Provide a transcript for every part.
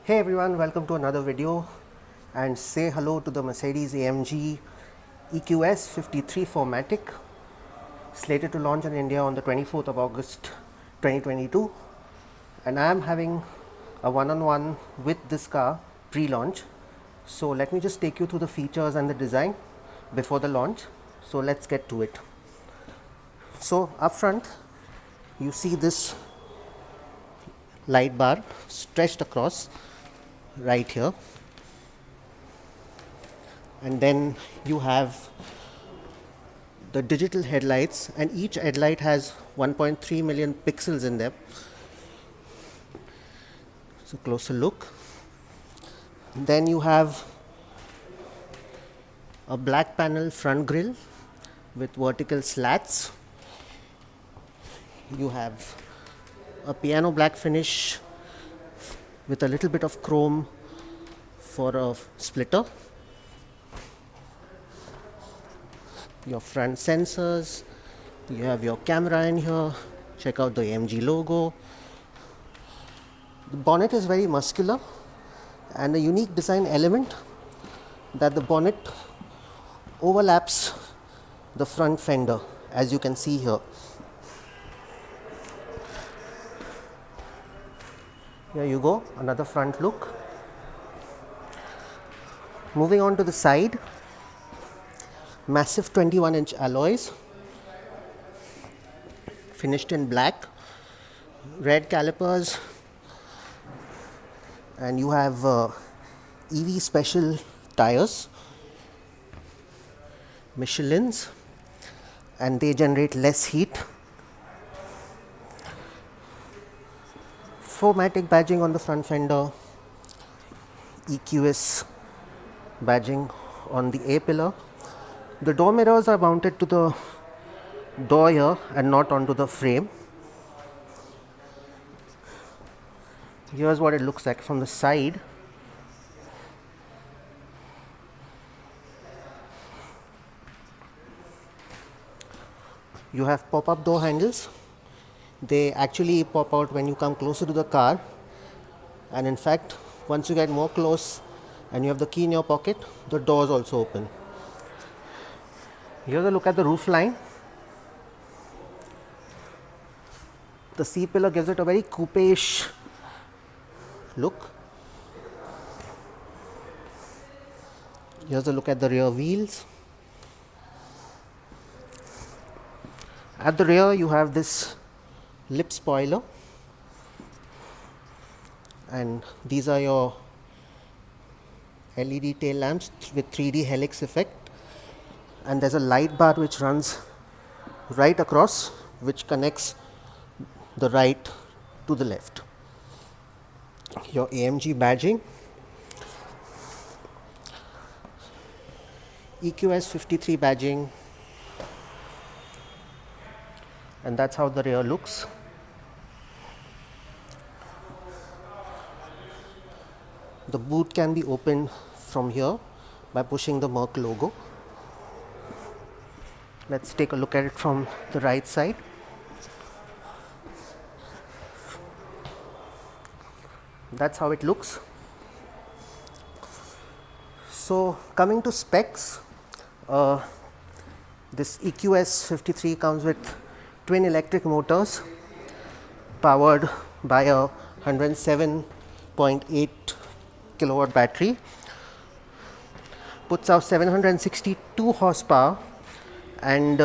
Hey everyone, welcome to another video and say hello to the Mercedes-AMG EQS53 4Matic, slated to launch in India on the 24th of August 2022, and I am having a one-on-one with this car pre-launch. So let me just take you through the features and the design before the launch. So let's get to it. So up front you see this light bar stretched across right here, and then you have the digital headlights, and each headlight has 1.3 million pixels in them. So closer look. Then you have a black panel front grille with vertical slats. You have a piano black finish with a little bit of chrome for a splitter. Your front sensors, you have your camera in here, check out the AMG logo. The bonnet is very muscular, and a unique design element that the bonnet overlaps the front fender, as you can see here. Here you go, another front look. Moving on to the side, massive 21-inch alloys, finished in black, red calipers, and you have EV special tires, Michelin's, and they generate less heat. 4Matic badging on the front fender, EQS badging on the A pillar. The door mirrors are mounted to the door here and not onto the frame. Here's what it looks like from the side. You have pop-up door handles. They actually pop out when you come closer to the car, and in fact once you get more close and you have the key in your pocket, the doors also open. Here's a look at the roof line. The C pillar gives it a very coupe-ish look. Here's a look at the rear wheels. At the rear you have this lip spoiler, and these are your LED tail lamps with 3D helix effect, and there's a light bar which runs right across, which connects the right to the left. Your AMG badging, EQS53 badging, and that's how the rear looks. The boot can be opened from here by pushing the Merc logo. Let's take a look at it from the right side. That's how it looks. So coming to specs, this EQS53 comes with twin electric motors powered by a 107.8 kilowatt battery, puts out 762 horsepower and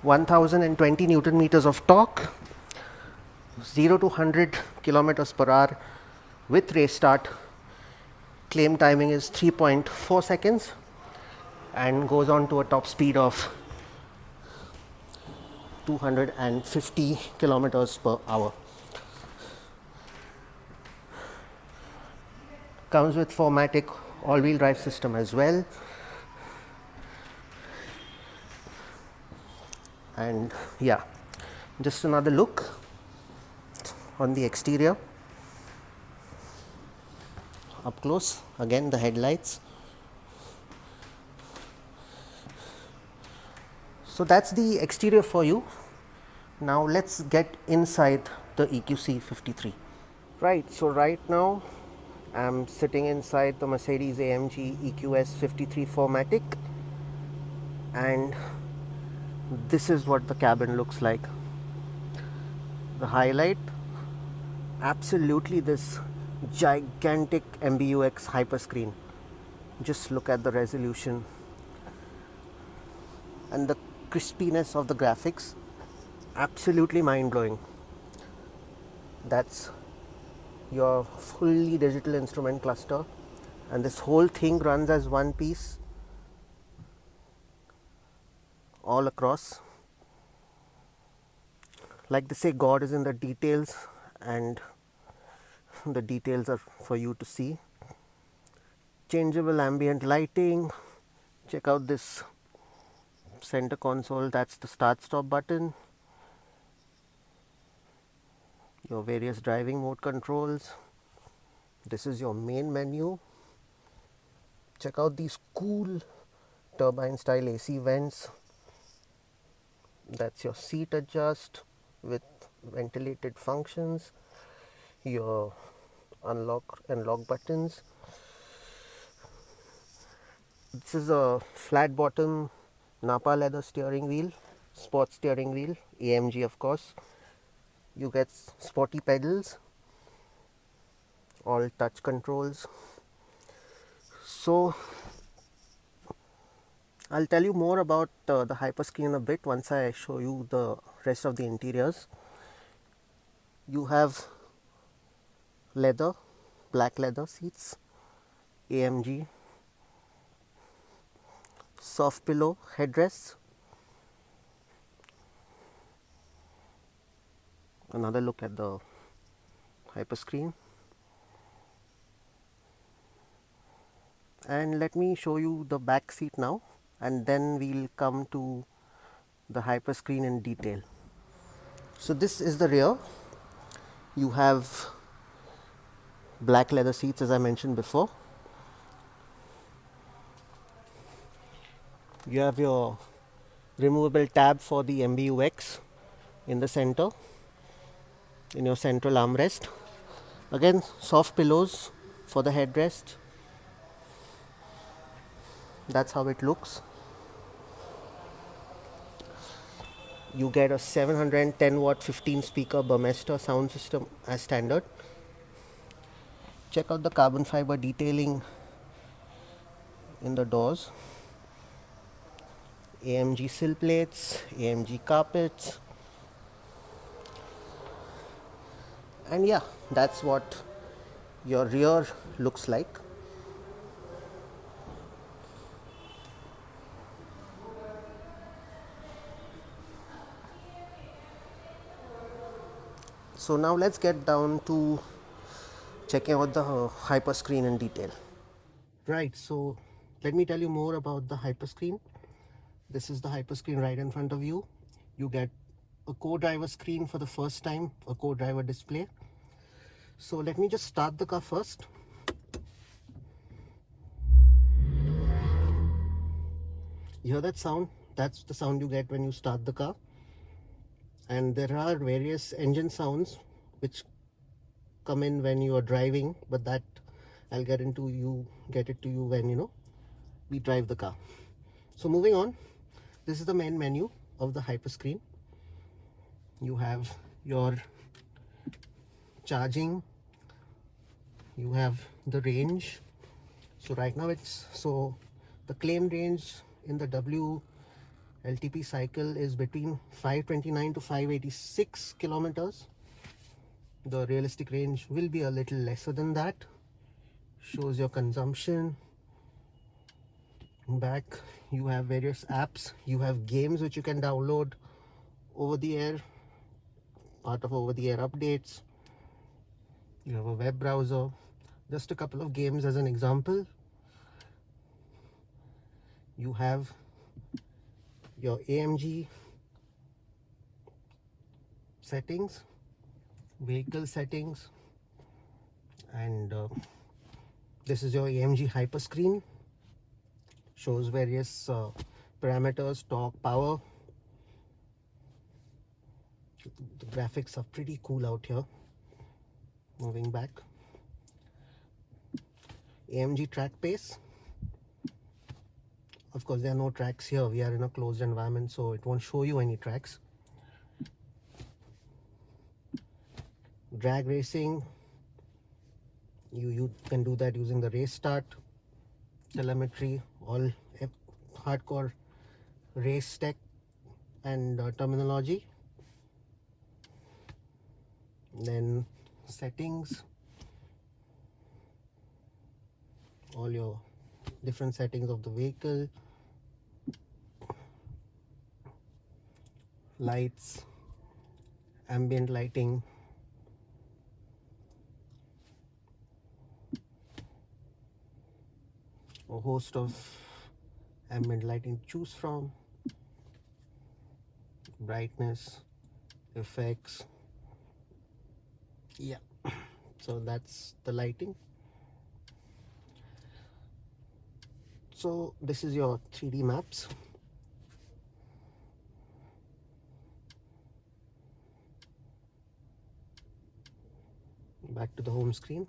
1020 newton meters of torque, 0 to 100 kilometers per hour with race start. Claim timing is 3.4 seconds and goes on to a top speed of 250 kilometers per hour. Comes with 4Matic all-wheel drive system as well. And yeah, just another look on the exterior. Up close, again the headlights. So that's the exterior for you. Now let's get inside the EQC53. Right, so right now I'm sitting inside the Mercedes-AMG EQS53 4Matic, and this is what the cabin looks like. The highlight, absolutely this gigantic MBUX Hyperscreen. Just look at the resolution and the crispiness of the graphics. Absolutely mind-blowing. That's your fully digital instrument cluster, and this whole thing runs as one piece all across. Like they say, God is in the details, and the details are for you to see. Changeable ambient lighting. Check out this center console, that's the start stop button. Your various driving mode controls. This is your main menu. Check out these cool turbine style AC vents. That's your seat adjust with ventilated functions, your unlock and lock buttons. This is a flat bottom Napa leather steering wheel, sport steering wheel, AMG of course. You get sporty pedals, all touch controls. So I'll tell you more about the Hyperscreen in a bit once I show you the rest of the interiors. You have leather, black leather seats, AMG, soft pillow headrests. Another look at the Hyperscreen. And let me show you the back seat now, and then we'll come to the Hyperscreen in detail. So this is the rear. You have black leather seats as I mentioned before. You have your removable tab for the MBUX in the center, in your central armrest. Again, soft pillows for the headrest. That's how it looks. You get a 710 watt 15 speaker Burmester sound system as standard. Check out the carbon fiber detailing in the doors. AMG sill plates, AMG carpets, and yeah, that's what your rear looks like. So now let's get down to checking out the Hyperscreen in detail. Right, so let me tell you more about the Hyperscreen. This is the Hyperscreen right in front of you. You get a co-driver screen for the first time, a co-driver display. So let me just start the car first. You hear that sound? That's the sound you get when you start the car. And there are various engine sounds which come in when you are driving, but that I'll get it to you when we drive the car. So moving on, this is the main menu of the Hyperscreen. You have your charging, you have the range. So right now the claimed range in the WLTP cycle is between 529 to 586 kilometers. The realistic range will be a little lesser than that. Shows your consumption. Back you have various apps, you have games which you can download over the air, part of over the air updates. You have a web browser, just a couple of games as an example. You have your AMG settings, vehicle settings, and this is your AMG Hyperscreen. Shows various parameters, torque, power. The graphics are pretty cool out here. Moving back, AMG track pace. Of course, there are no tracks here. We are in a closed environment, so it won't show you any tracks. Drag racing, you can do that using the race start telemetry, all hardcore race tech and terminology. Then settings, all your different settings of the vehicle, lights, ambient lighting, a host of ambient lighting to choose from, brightness, effects. Yeah, so that's the lighting. So this is your 3D maps. Back to the home screen.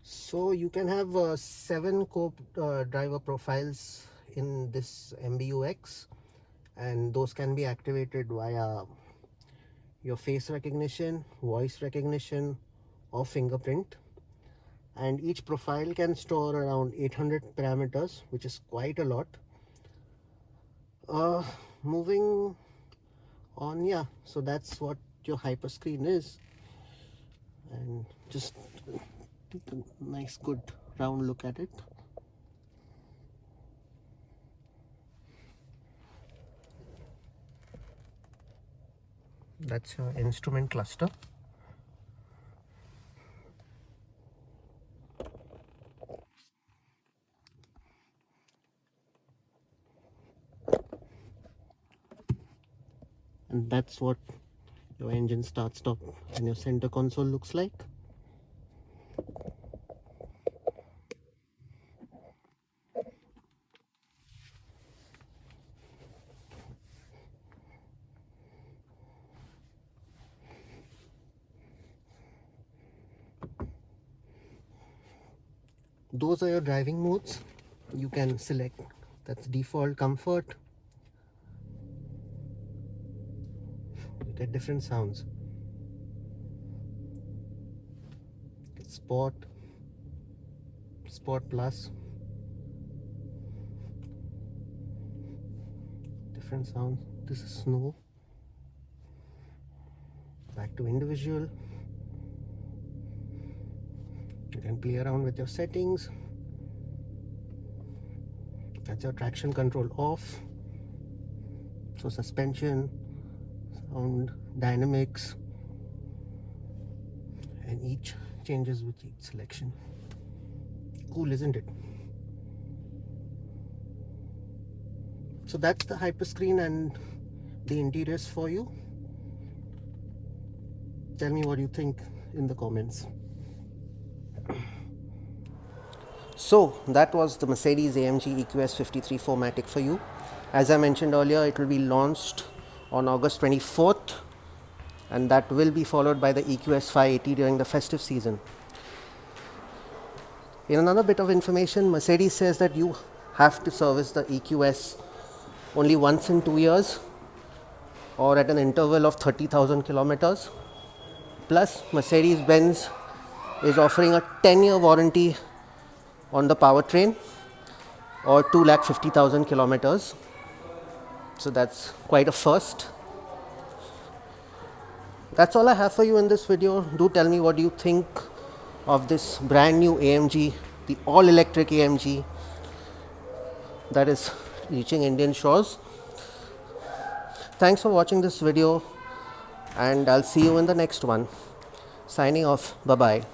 So you can have 7 co-driver profiles in this MBUX, and those can be activated via your face recognition, voice recognition, or fingerprint. And each profile can store around 800 parameters, which is quite a lot. Moving on, yeah, so that's what your Hyperscreen is. And just take a nice good round look at it. That's your instrument cluster. And that's what your engine start stop and your center console looks like. Those are your driving modes. You can select, that's default, comfort. You get different sounds. Sport, Sport Plus, different sounds. This is snow. Back to individual. You can play around with your settings. That's your traction control off. So suspension, sound, dynamics, and each changes with each selection. Cool, isn't it? So that's the Hyperscreen and the interiors for you. Tell me what you think in the comments. So that was the Mercedes-AMG EQS53 4Matic for you. As I mentioned earlier, it will be launched on August 24th, and that will be followed by the EQS580 during the festive season. In another bit of information, Mercedes says that you have to service the EQS only once in 2 years or at an interval of 30,000 kilometers. Plus, Mercedes-Benz is offering a 10-year warranty on the powertrain or 250,000 kilometers. So that's quite a first. That's all I have for you in this video. Do tell me what you think of this brand new AMG, the all-electric AMG that is reaching Indian shores. Thanks for watching this video, and I'll see you in the next one. Signing off. Bye-bye.